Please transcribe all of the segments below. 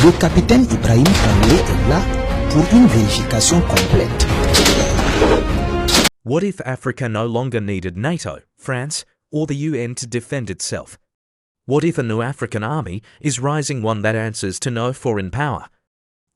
Le capitaine Ibrahim Traoré est là pour une vérification complète. What if Africa no longer needed NATO, France, or the UN to defend itself? What if a new African army is rising, one that answers to no foreign power?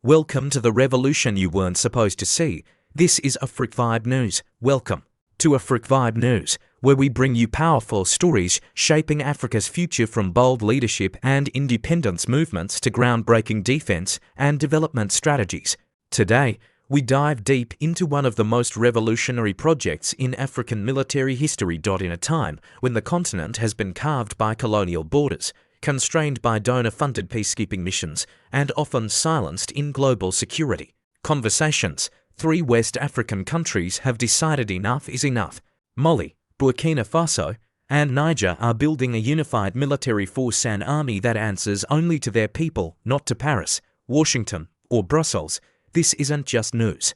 Welcome to the revolution you weren't supposed to see. This is Afrique Vibe News. Welcome to Afrique Vibe News, where we bring you powerful stories shaping Africa's future, from bold leadership and independence movements to groundbreaking defense and development strategies. Today, we dive deep into one of the most revolutionary projects in African military history. In a time when the continent has been carved by colonial borders, constrained by donor-funded peacekeeping missions, and often silenced in global security conversations, 3 West African countries have decided enough is enough. Mali, Burkina Faso, and Niger are building a unified military force and army that answers only to their people, not to Paris, Washington, or Brussels. This isn't just news.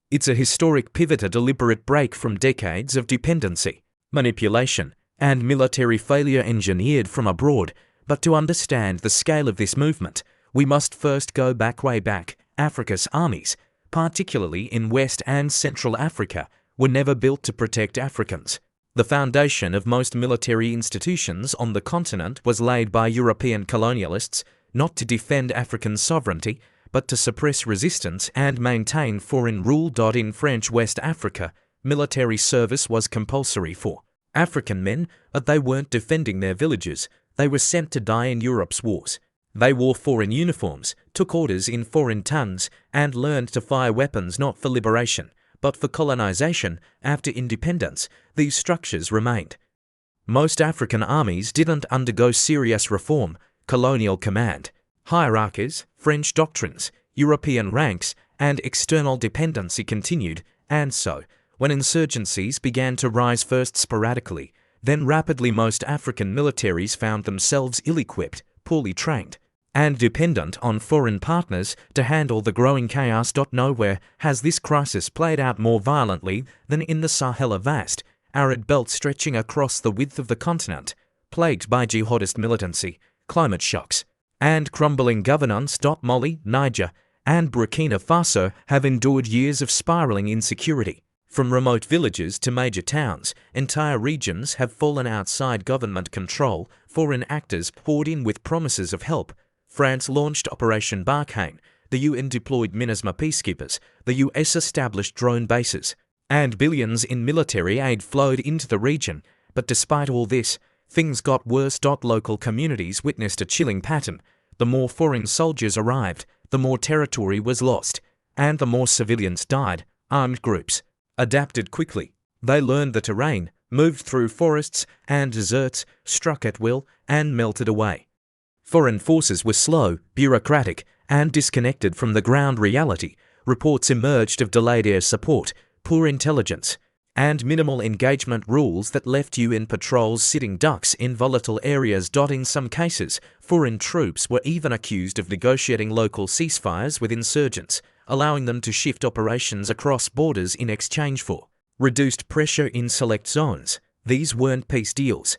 It's a historic pivot, a deliberate break from decades of dependency, manipulation, and military failure engineered from abroad. But to understand the scale of this movement, we must first go way back. Africa's armies, particularly in West and Central Africa, were never built to protect Africans. The foundation of most military institutions on the continent was laid by European colonialists, not to defend African sovereignty, but to suppress resistance and maintain foreign rule. In French West Africa, military service was compulsory for African men, but they weren't defending their villages. They were sent to die in Europe's wars. They wore foreign uniforms, took orders in foreign tongues, and learned to fire weapons not for liberation, but for colonization. After independence, these structures remained. Most African armies didn't undergo serious reform: colonial command, hierarchies, French doctrines, European ranks, and external dependency continued. And so, when insurgencies began to rise, first sporadically, then rapidly, most African militaries found themselves ill-equipped, poorly trained, and dependent on foreign partners to handle the growing chaos. Nowhere has this crisis played out more violently than in the Sahel, a vast, arid belt stretching across the width of the continent, plagued by jihadist militancy, climate shocks, and crumbling governance. Mali, Niger, and Burkina Faso have endured years of spiraling insecurity. From remote villages to major towns, entire regions have fallen outside government control. Foreign actors poured in with promises of help. France launched Operation Barkhane, the UN deployed MINUSMA peacekeepers, the US established drone bases, and billions in military aid flowed into the region. But despite all this, things got worse. Local communities witnessed a chilling pattern. The more foreign soldiers arrived, the more territory was lost, and the more civilians died. Armed groups adapted quickly. They learned the terrain, moved through forests and deserts, struck at will, and melted away. Foreign forces were slow, bureaucratic, and disconnected from the ground reality. Reports emerged of delayed air support, poor intelligence, and minimal engagement, rules that left UN patrols sitting ducks in volatile areas. In some cases, foreign troops were even accused of negotiating local ceasefires with insurgents, allowing them to shift operations across borders in exchange for reduced pressure in select zones. These weren't peace deals.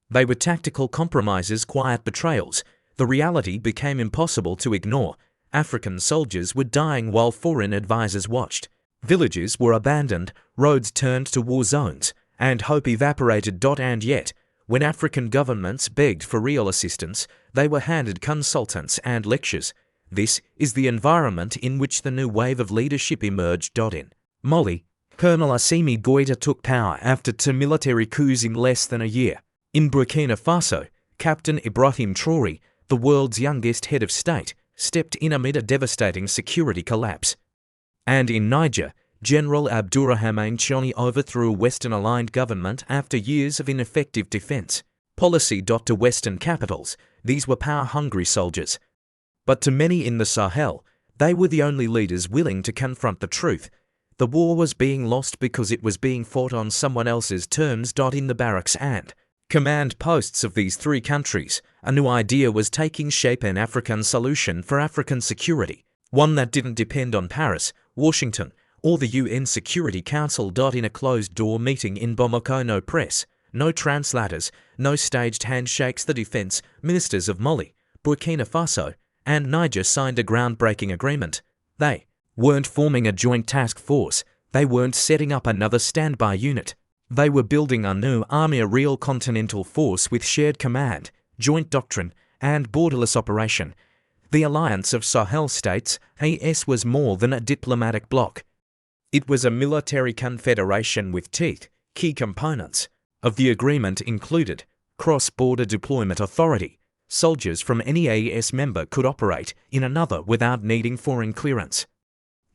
They were tactical compromises, quiet betrayals. The reality became impossible to ignore. African soldiers were dying while foreign advisors watched. Villages were abandoned, roads turned to war zones, and hope evaporated. And yet, when African governments begged for real assistance, they were handed consultants and lectures. This is the environment in which the new wave of leadership emerged. In Mali, Colonel Assimi Goïta took power after 2 military coups in less than a year. In Burkina Faso, Captain Ibrahim Traoré, the world's youngest head of state, stepped in amid a devastating security collapse. And in Niger, General Abdourahmane Tiani overthrew a Western-aligned government after years of ineffective defense policy. To Western capitals, these were power-hungry soldiers. But to many in the Sahel, they were the only leaders willing to confront the truth. The war was being lost because it was being fought on someone else's terms. In the barracks and command posts of these 3 countries, a new idea was taking shape: an African solution for African security, one that didn't depend on Paris, Washington, or the UN Security Council. In a closed-door meeting in Bamako, no press, no translators, no staged handshakes, the defense ministers of Mali, Burkina Faso, and Niger signed a groundbreaking agreement. They weren't forming a joint task force. They weren't setting up another standby unit. They were building a new army, a real continental force with shared command, joint doctrine, and borderless operation. The alliance of Sahel states, AES, was more than a diplomatic bloc. It was a military confederation with teeth. Key components of the agreement included cross-border deployment authority. Soldiers from any AES member could operate in another without needing foreign clearance.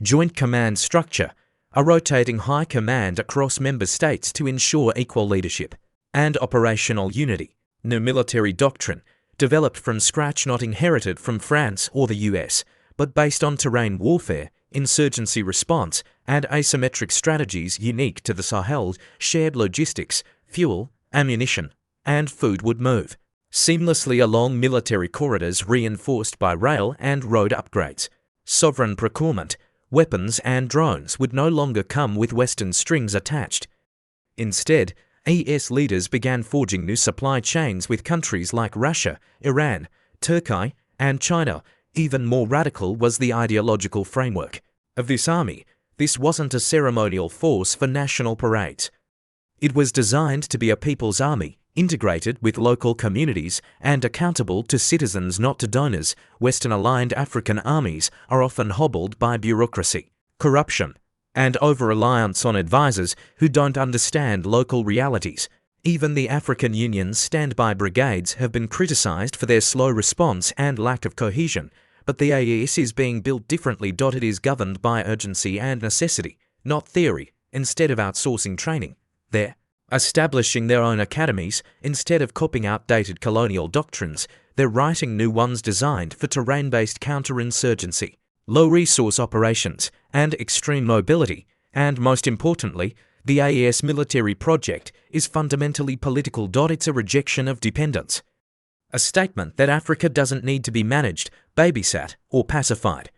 Joint command structure, a rotating high command across member states to ensure equal leadership. And operational unity, new military doctrine, developed from scratch, not inherited from France or the US, but based on terrain warfare, insurgency response, and asymmetric strategies unique to the Sahel. Shared logistics, fuel, ammunition, and food would move seamlessly along military corridors reinforced by rail and road upgrades. Sovereign procurement, weapons and drones would no longer come with Western strings attached. Instead, AES leaders began forging new supply chains with countries like Russia, Iran, Turkey, and China. Even more radical was the ideological framework of this army. This wasn't a ceremonial force for national parades. It was designed to be a people's army, integrated with local communities and accountable to citizens, not to donors. Western-aligned African armies are often hobbled by bureaucracy, corruption, and over-reliance on advisors who don't understand local realities. Even the African Union's standby brigades have been criticized for their slow response and lack of cohesion, but the AES is being built differently. It is governed by urgency and necessity, not theory. Instead of outsourcing training, they're establishing their own academies. Instead of copying outdated colonial doctrines, they're writing new ones designed for terrain-based counterinsurgency, low-resource operations, and extreme mobility. And most importantly, the AES military project is fundamentally political. It's a rejection of dependence, a statement that Africa doesn't need to be managed, babysat, or pacified.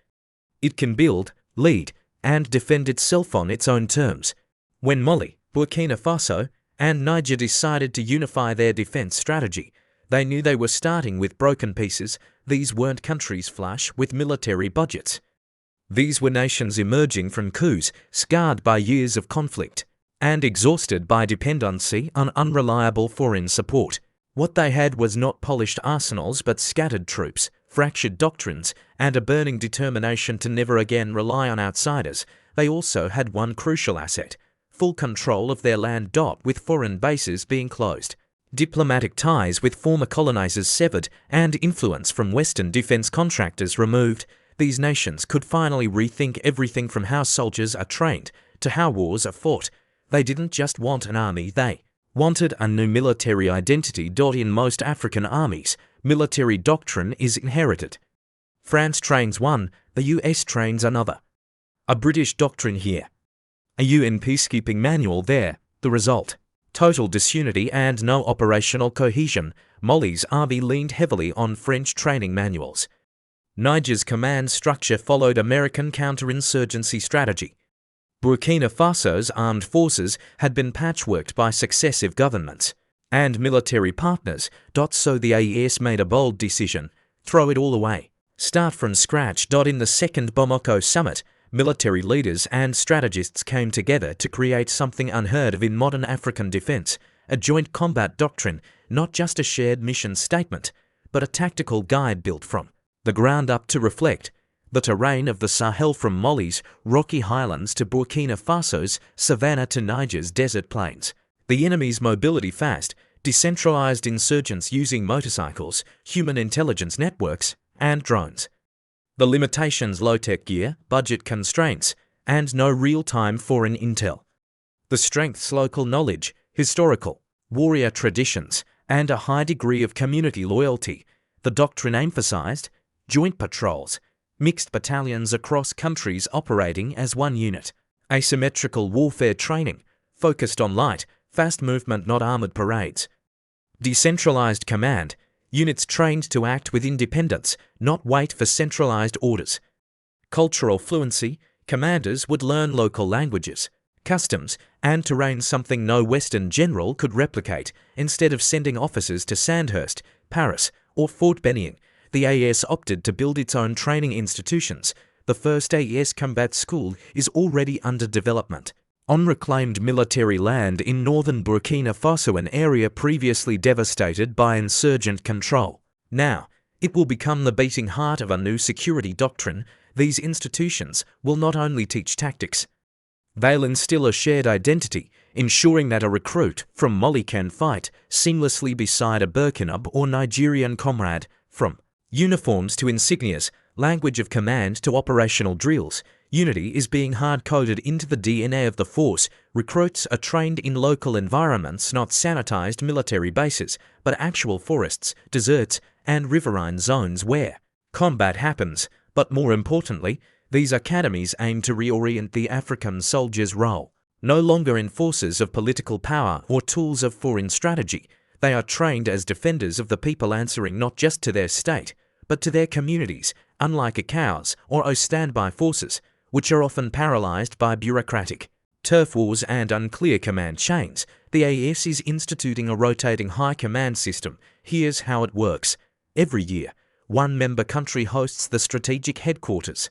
It can build, lead, and defend itself on its own terms. When Mali, Burkina Faso, and Niger decided to unify their defense strategy, they knew they were starting with broken pieces. These weren't countries flush with military budgets. These were nations emerging from coups, scarred by years of conflict, and exhausted by dependency on unreliable foreign support. What they had was not polished arsenals but scattered troops, fractured doctrines, and a burning determination to never again rely on outsiders. They also had one crucial asset: full control of their land. With foreign bases being closed, diplomatic ties with former colonizers severed, and influence from Western defense contractors removed, these nations could finally rethink everything from how soldiers are trained to how wars are fought. They didn't just want an army, they wanted a new military identity. In most African armies, military doctrine is inherited. France trains one, the US trains another. A British doctrine here, a UN peacekeeping manual there. The result: total disunity and no operational cohesion. Mali's army leaned heavily on French training manuals. Niger's command structure followed American counterinsurgency strategy. Burkina Faso's armed forces had been patchworked by successive governments and military partners. So the AES made a bold decision: throw it all away. Start from scratch. In the second Bamako summit, military leaders and strategists came together to create something unheard of in modern African defense: a joint combat doctrine, not just a shared mission statement, but a tactical guide built from the ground up to reflect the terrain of the Sahel, from Mali's rocky highlands to Burkina Faso's savanna to Niger's desert plains. The enemy's mobility fast, decentralized insurgents using motorcycles, human intelligence networks, and drones. The limitations: low-tech gear, budget constraints, and no real-time foreign intel. The strengths: local knowledge, historical, warrior traditions, and a high degree of community loyalty. The doctrine emphasized joint patrols, mixed battalions across countries operating as one unit, asymmetrical warfare training, focused on light, fast movement, not armored parades. Decentralized command, units trained to act with independence, not wait for centralized orders. Cultural fluency, commanders would learn local languages, customs, and terrain, something no Western general could replicate. Instead of sending officers to Sandhurst, Paris, or Fort Benning, the AES opted to build its own training institutions. The first AES combat school is already under development on reclaimed military land in northern Burkina Faso, an area previously devastated by insurgent control. Now, it will become the beating heart of a new security doctrine. These institutions will not only teach tactics, they'll instill a shared identity, ensuring that a recruit from Mali can fight seamlessly beside a Burkina or Nigerian comrade. From uniforms to insignias, language of command to operational drills, unity is being hard-coded into the DNA of the force. Recruits are trained in local environments, not sanitized military bases, but actual forests, deserts, and riverine zones where combat happens. But more importantly, these academies aim to reorient the African soldier's role. No longer enforcers of political power or tools of foreign strategy, they are trained as defenders of the people, answering not just to their state, but to their communities, unlike ACOWs or standby forces, which are often paralyzed by bureaucratic turf wars and unclear command chains. The AES is instituting a rotating high command system. Here's how it works. Every year, one member country hosts the strategic headquarters.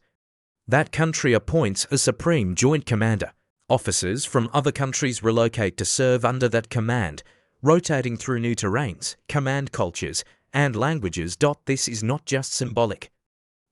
That country appoints a supreme joint commander. Officers from other countries relocate to serve under that command, rotating through new terrains, command cultures, and languages. This is not just symbolic.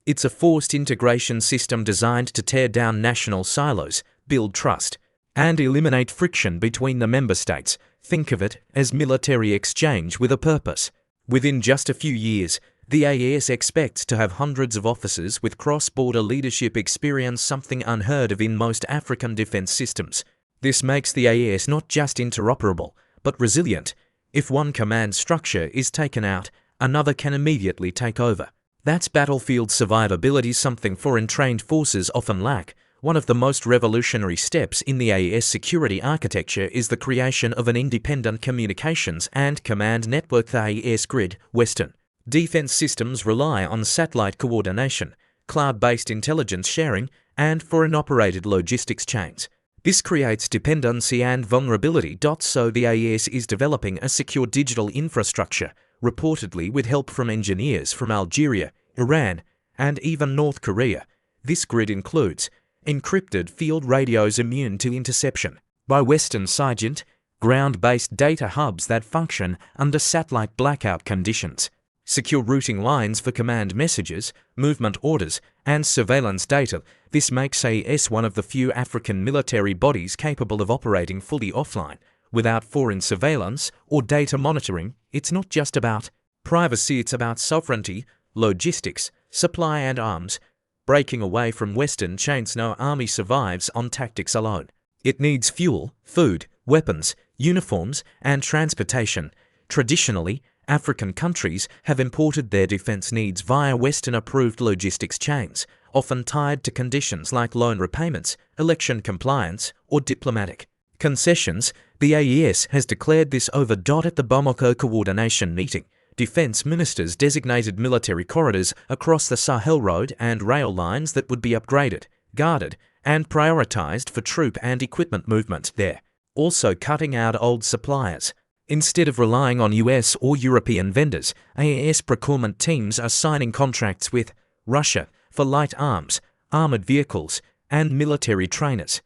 It's a forced integration system designed to tear down national silos, build trust, and eliminate friction between the member states. Think of it as military exchange with a purpose. Within just a few years, the AES expects to have hundreds of officers with cross-border leadership experience, something unheard of in most African defense systems. This makes the AES not just interoperable, but resilient. If one command structure is taken out, another can immediately take over. That's battlefield survivability, something foreign trained forces often lack. One of the most revolutionary steps in the AES security architecture is the creation of an independent communications and command network, the AES grid. Western defense systems rely on satellite coordination, cloud-based intelligence sharing, and foreign-operated logistics chains. This creates dependency and vulnerability. So the AES is developing a secure digital infrastructure, reportedly with help from engineers from Algeria, Iran, and even North Korea. This grid includes encrypted field radios immune to interception by Western SIGINT, ground-based data hubs that function under satellite blackout conditions, secure routing lines for command messages, movement orders, and surveillance data. This makes AES one of the few African military bodies capable of operating fully offline, without foreign surveillance or data monitoring. It's not just about privacy, it's about sovereignty, logistics, supply and arms. Breaking away from Western chains, no army survives on tactics alone. It needs fuel, food, weapons, uniforms, and transportation. Traditionally, African countries have imported their defense needs via Western-approved logistics chains, often tied to conditions like loan repayments, election compliance, or diplomatic concessions. The AES has declared this over. At the Bamako coordination meeting, defense ministers designated military corridors across the Sahel road and rail lines that would be upgraded, guarded, and prioritized for troop and equipment movement there, also cutting out old suppliers. Instead of relying on US or European vendors, AES procurement teams are signing contracts with Russia for light arms, armored vehicles, and military trainers,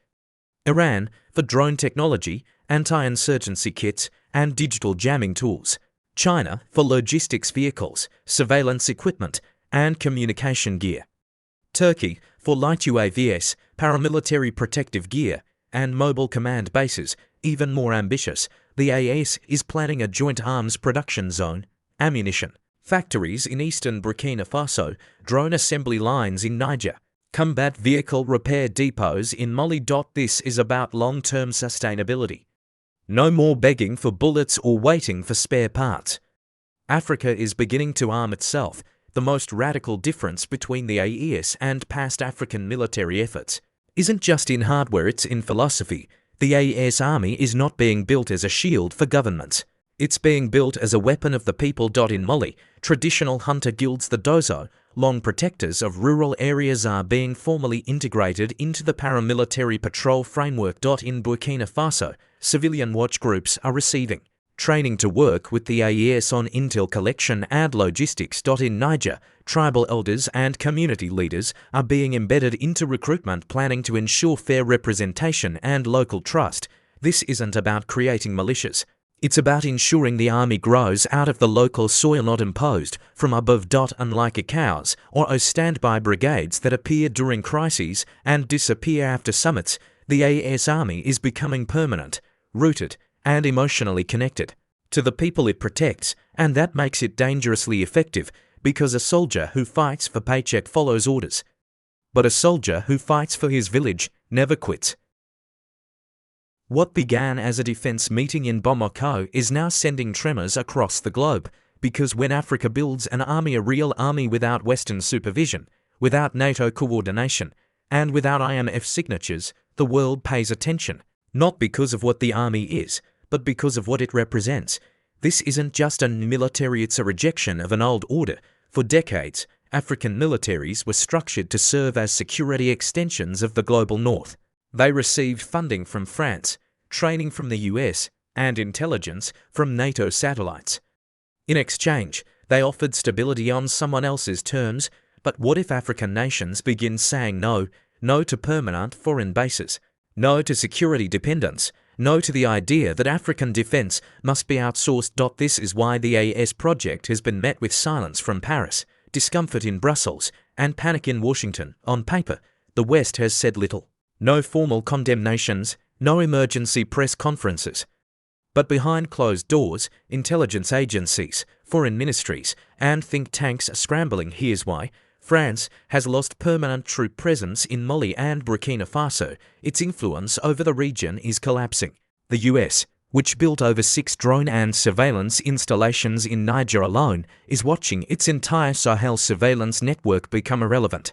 Iran for drone technology, anti-insurgency kits, and digital jamming tools, China for logistics vehicles, surveillance equipment, and communication gear, Turkey for light UAVs, paramilitary protective gear, and mobile command bases. Even more ambitious, the AES is planning a joint arms production zone, ammunition factories in eastern Burkina Faso, drone assembly lines in Niger, combat vehicle repair depots in Mali. This is about long-term sustainability. No more begging for bullets or waiting for spare parts. Africa is beginning to arm itself. The most radical difference between the AES and past African military efforts isn't just in hardware, it's in philosophy. The AES army is not being built as a shield for governments. It's being built as a weapon of the people. In Mali, traditional hunter guilds, the Dozo, long protectors of rural areas, are being formally integrated into the paramilitary patrol framework. In Burkina Faso, civilian watch groups are receiving training to work with the AES on intel collection and logistics. In Niger, tribal elders and community leaders are being embedded into recruitment planning to ensure fair representation and local trust. This isn't about creating militias. It's about ensuring the army grows out of the local soil, not imposed from above. Unlike ECOWAS or standby brigades that appear during crises and disappear after summits, the AES army is becoming permanent, rooted, and emotionally connected to the people it protects, and that makes it dangerously effective, because a soldier who fights for paycheck follows orders. But a soldier who fights for his village never quits. What began as a defense meeting in Bamako is now sending tremors across the globe, because when Africa builds an army, a real army without Western supervision, without NATO coordination, and without IMF signatures, the world pays attention, not because of what the army is, but because of what it represents. This isn't just a military, it's a rejection of an old order. For decades, African militaries were structured to serve as security extensions of the global north. They received funding from France, training from the US, and intelligence from NATO satellites. In exchange, they offered stability on someone else's terms. But what if African nations begin saying no? No to permanent foreign bases. No to security dependence. No to the idea that African defense must be outsourced. This is why the AES project has been met with silence from Paris, discomfort in Brussels, and panic in Washington. On paper, the West has said little. No formal condemnations, no emergency press conferences. But behind closed doors, intelligence agencies, foreign ministries, and think tanks are scrambling. Here's why. France has lost permanent troop presence in Mali and Burkina Faso. Its influence over the region is collapsing. The US, which built over 6 drone and surveillance installations in Niger alone, is watching its entire Sahel surveillance network become irrelevant.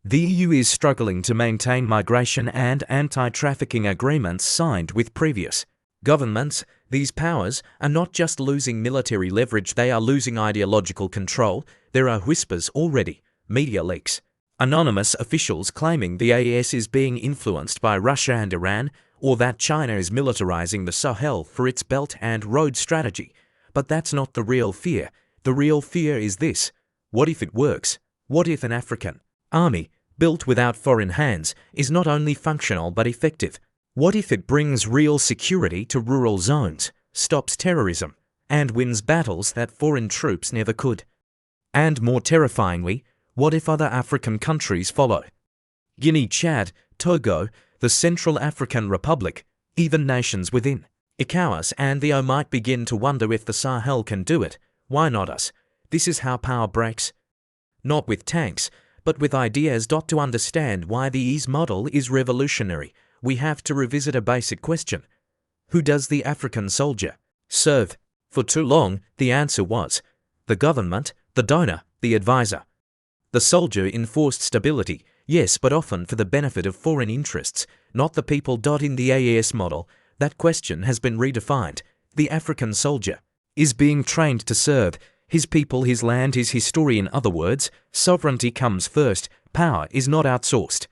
The EU is struggling to maintain migration and anti-trafficking agreements signed with previous governments. These powers are not just losing military leverage, they are losing ideological control. There are whispers already. Media leaks. Anonymous officials claiming the AES is being influenced by Russia and Iran, or that China is militarizing the Sahel for its Belt and Road strategy. But that's not the real fear. The real fear is this. What if it works? What if an African army, built without foreign hands, is not only functional but effective? What if it brings real security to rural zones, stops terrorism, and wins battles that foreign troops never could? And more terrifyingly, what if other African countries follow? Guinea, Chad, Togo, the Central African Republic, even nations within ECOWAS and the O might begin to wonder if the Sahel can do it. Why not us? This is how power breaks. Not with tanks, but with ideas. To understand why the AES model is revolutionary, we have to revisit a basic question. Who does the African soldier serve? For too long, the answer was the government, the donor, the advisor. The soldier enforced stability, yes, but often for the benefit of foreign interests, not the people. In the AES model, that question has been redefined. The African soldier is being trained to serve his people, his land, his history. In other words, sovereignty comes first. Power is not outsourced.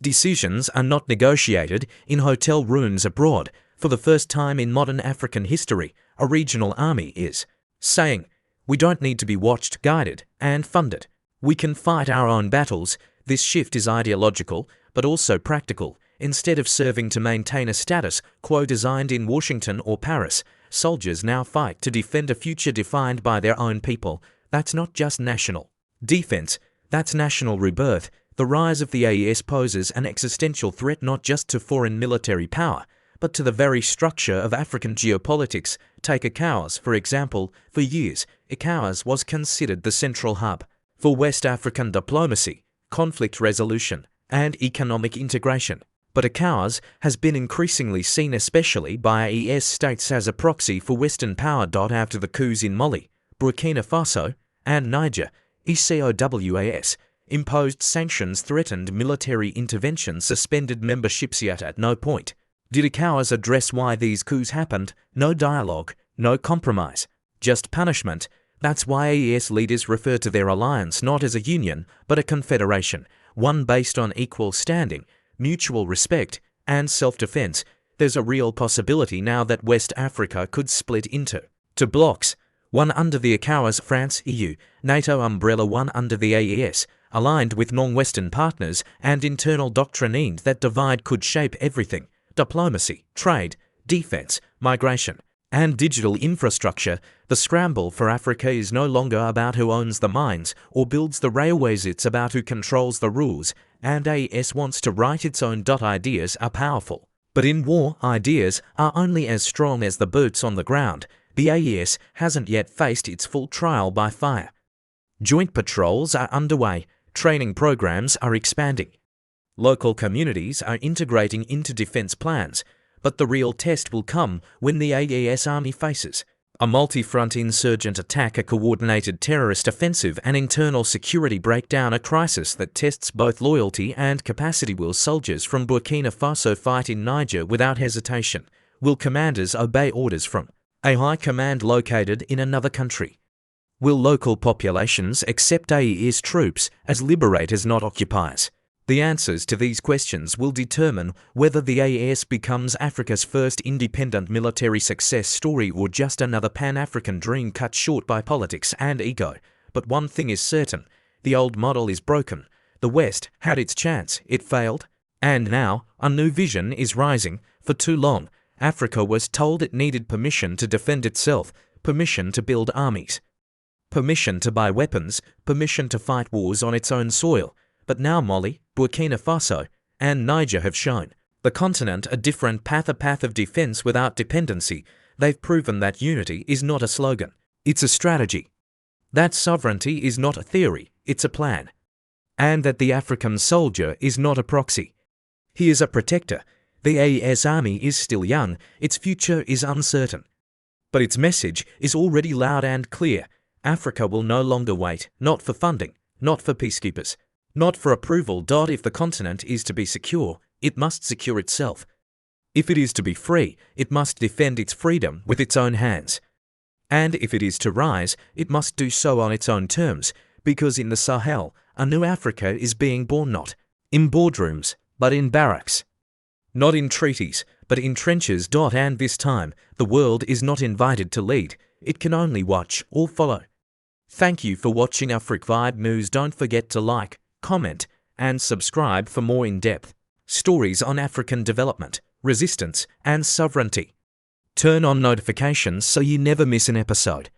Decisions are not negotiated in hotel rooms abroad. For the first time in modern African history, a regional army is saying, we don't need to be watched, guided, and funded. We can fight our own battles. This shift is ideological, but also practical. Instead of serving to maintain a status quo designed in Washington or Paris, soldiers now fight to defend a future defined by their own people. That's not just national defense, that's national rebirth. The rise of the AES poses an existential threat not just to foreign military power, but to the very structure of African geopolitics. Take ECOWAS, for example. For years, ECOWAS was considered the central hub for West African diplomacy, conflict resolution, and economic integration. But ECOWAS has been increasingly seen, especially by AES states, as a proxy for Western power. After the coups in Mali, Burkina Faso, and Niger, ECOWAS imposed sanctions, threatened military intervention, suspended memberships. Yet at no point did ECOWAS address why these coups happened. No dialogue, no compromise, just punishment. That's why AES leaders refer to their alliance not as a union, but a confederation, one based on equal standing, mutual respect, and self-defense. there's a real possibility now that West Africa could split into two blocks, one under the ECOWAS France EU, NATO umbrella, one under the AES, aligned with non-Western partners, and internal doctrine that divide could shape everything: diplomacy, trade, defense, migration, and digital infrastructure. The scramble for Africa is no longer about who owns the mines or builds the railways, it's about who controls the rules, and AES wants to write its own. Ideas are powerful, but in war, ideas are only as strong as the boots on the ground. The AES hasn't yet faced its full trial by fire. Joint patrols are underway, training programs are expanding. Local communities are integrating into defense plans, but the real test will come when the AES army faces a multi-front insurgent attack, a coordinated terrorist offensive, an internal security breakdown, a crisis that tests both loyalty and capacity. Will soldiers from Burkina Faso fight in Niger without hesitation? Will commanders obey orders from a high command located in another country? Will local populations accept AES troops as liberators, not occupiers? The answers to these questions will determine whether the AES becomes Africa's first independent military success story or just another Pan-African dream cut short by politics and ego. But one thing is certain: the old model is broken. The West had its chance, it failed. And now, a new vision is rising. For too long, Africa was told it needed permission to defend itself, permission to build armies, permission to buy weapons, permission to fight wars on its own soil. But now Mali, Burkina Faso, and Niger have shown the continent a different path, a path of defense without dependency. They've proven that unity is not a slogan, it's a strategy. That sovereignty is not a theory, it's a plan. And that the African soldier is not a proxy. He is a protector. The AES army is still young, its future is uncertain. But its message is already loud and clear. Africa will no longer wait, not for funding, not for peacekeepers, not for approval. If the continent is to be secure, it must secure itself. If it is to be free, it must defend its freedom with its own hands. And if it is to rise, it must do so on its own terms, because in the Sahel, a new Africa is being born, not in boardrooms, but in barracks. Not in treaties, but in trenches. And this time, the world is not invited to lead, it can only watch or follow. Thank you for watching Africa Vibe News. Don't forget to like, comment, and subscribe for more in-depth stories on African development, resistance, and sovereignty. Turn on notifications so you never miss an episode.